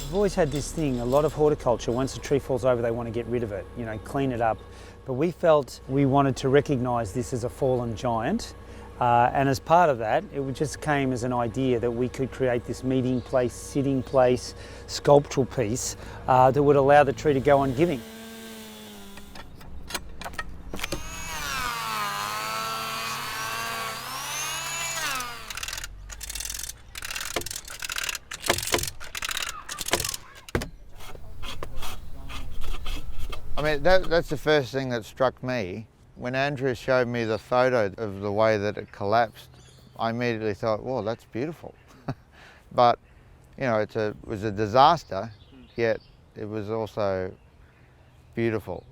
I've always had this thing, a lot of horticulture, once a tree falls over they want to get rid of it, you know, clean it up. But we felt we wanted to recognise this as a fallen giant, and as part of that it just came as an idea that we could create this meeting place, sitting place, sculptural piece that would allow the tree to go on giving. I mean, that's the first thing that struck me. When Andrew showed me the photo of the way that it collapsed, I immediately thought, well, that's beautiful. But, you know, it was a disaster, yet it was also beautiful.